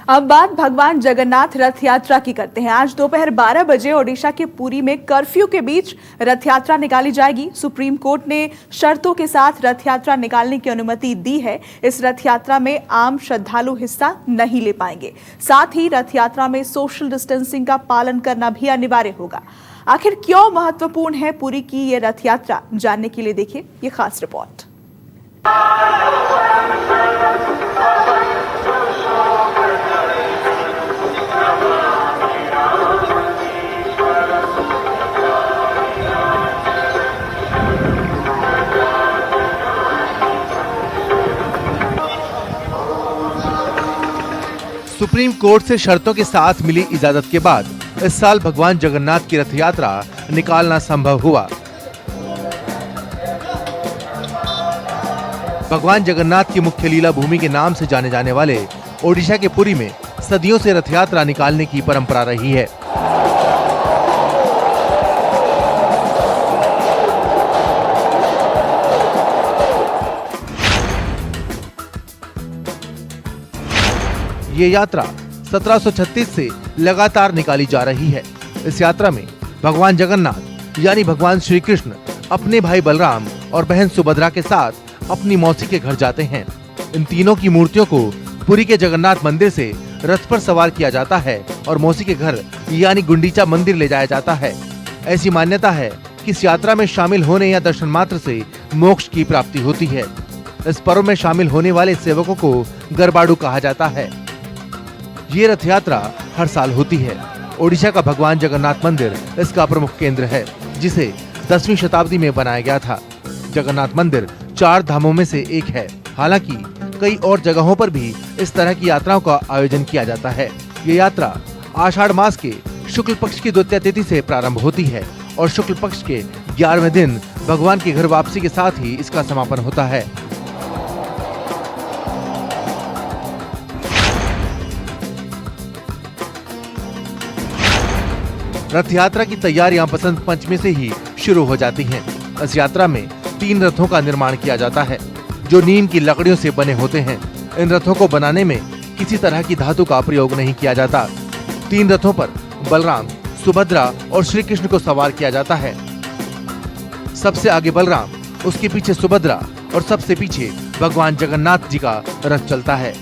अब बात भगवान जगन्नाथ रथ यात्रा की करते हैं। आज दोपहर 12 बजे ओडिशा के पुरी में कर्फ्यू के बीच रथ यात्रा निकाली जाएगी। सुप्रीम कोर्ट ने शर्तों के साथ रथ यात्रा निकालने की अनुमति दी है। इस रथ यात्रा में आम श्रद्धालु हिस्सा नहीं ले पाएंगे। साथ ही रथ यात्रा में सोशल डिस्टेंसिंग का पालन करना भी अनिवार्य होगा। आखिर क्यों महत्वपूर्ण है पुरी की ये रथ यात्रा, जानने के लिए देखिए ये खास रिपोर्ट। सुप्रीम कोर्ट से शर्तों के साथ मिली इजाजत के बाद इस साल भगवान जगन्नाथ की रथ यात्रा निकालना संभव हुआ। भगवान जगन्नाथ की मुख्य लीला भूमि के नाम से जाने जाने वाले ओडिशा के पुरी में सदियों से रथ यात्रा निकालने की परंपरा रही है। ये यात्रा 1736 से लगातार निकाली जा रही है। इस यात्रा में भगवान जगन्नाथ यानी भगवान श्री कृष्ण अपने भाई बलराम और बहन सुभद्रा के साथ अपनी मौसी के घर जाते हैं। इन तीनों की मूर्तियों को पुरी के जगन्नाथ मंदिर से रथ पर सवार किया जाता है और मौसी के घर यानी गुंडीचा मंदिर ले जाया जाता है। ऐसी मान्यता है कि इस यात्रा में शामिल होने या दर्शन मात्र से मोक्ष की प्राप्ति होती है। इस पर्व में शामिल होने वाले सेवकों को गरबाडू कहा जाता है। ये रथ यात्रा हर साल होती है। ओडिशा का भगवान जगन्नाथ मंदिर इसका प्रमुख केंद्र है, जिसे 10वीं शताब्दी में बनाया गया था। जगन्नाथ मंदिर 4 धामों में से एक है। हालांकि कई और जगहों पर भी इस तरह की यात्राओं का आयोजन किया जाता है। ये यात्रा आषाढ़ मास के शुक्ल पक्ष की द्वितीया तिथि से प्रारंभ होती है और शुक्ल पक्ष के 11वें दिन भगवान के घर वापसी के साथ ही इसका समापन होता है। रथ यात्रा की तैयारियां बसंत पंचमी से ही शुरू हो जाती हैं। इस यात्रा में 3 रथों का निर्माण किया जाता है, जो नीम की लकड़ियों से बने होते हैं। इन रथों को बनाने में किसी तरह की धातु का प्रयोग नहीं किया जाता। 3 रथों पर बलराम, सुभद्रा और श्री कृष्ण को सवार किया जाता है। सबसे आगे बलराम, उसके पीछे सुभद्रा और सबसे पीछे भगवान जगन्नाथ जी का रथ चलता है।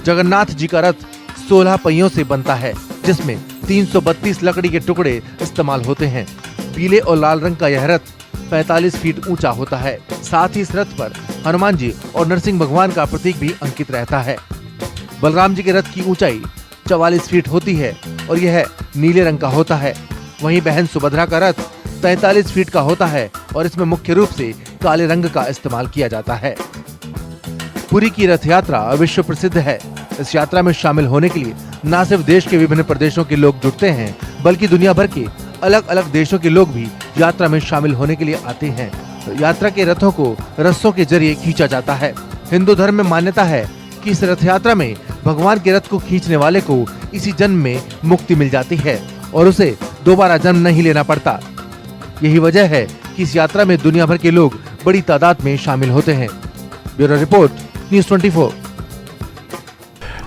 जगन्नाथ जी का रथ 16 पहियों से बनता है, जिसमें 332 लकड़ी के टुकड़े इस्तेमाल होते हैं। पीले और लाल रंग का यह रथ 45 फीट ऊंचा होता है। साथ ही इस रथ पर हनुमान जी और नरसिंह भगवान का प्रतीक भी अंकित रहता है। बलराम जी के रथ की ऊंचाई 44 फीट होती है और यह नीले रंग का होता है। वहीं बहन सुभद्रा का रथ 43 फीट का होता है और इसमें मुख्य रूप से काले रंग का इस्तेमाल किया जाता है। पुरी की रथ यात्रा विश्व प्रसिद्ध है। इस यात्रा में शामिल होने के लिए न सिर्फ देश के विभिन्न प्रदेशों के लोग जुटते हैं, बल्कि दुनिया भर के अलग अलग देशों के लोग भी यात्रा में शामिल होने के लिए आते हैं। यात्रा के रथों को रस्सों के जरिए खींचा जाता है। हिंदू धर्म में मान्यता है कि इस रथ यात्रा में भगवान के रथ को खींचने वाले को इसी जन्म में मुक्ति मिल जाती है और उसे दोबारा जन्म नहीं लेना पड़ता। यही वजह है कि इस यात्रा में दुनिया भर के लोग बड़ी तादाद में शामिल होते हैं। Bureau report, news 24।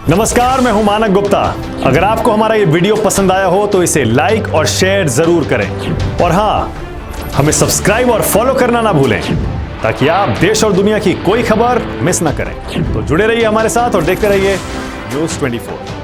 नमस्कार, मैं हूं मानक गुप्ता। अगर आपको हमारा ये वीडियो पसंद आया हो तो इसे लाइक और शेयर जरूर करें और हाँ, हमें सब्सक्राइब और फॉलो करना ना भूलें, ताकि आप देश और दुनिया की कोई खबर मिस ना करें। तो जुड़े रहिए हमारे साथ और देखते रहिए न्यूज़ 24।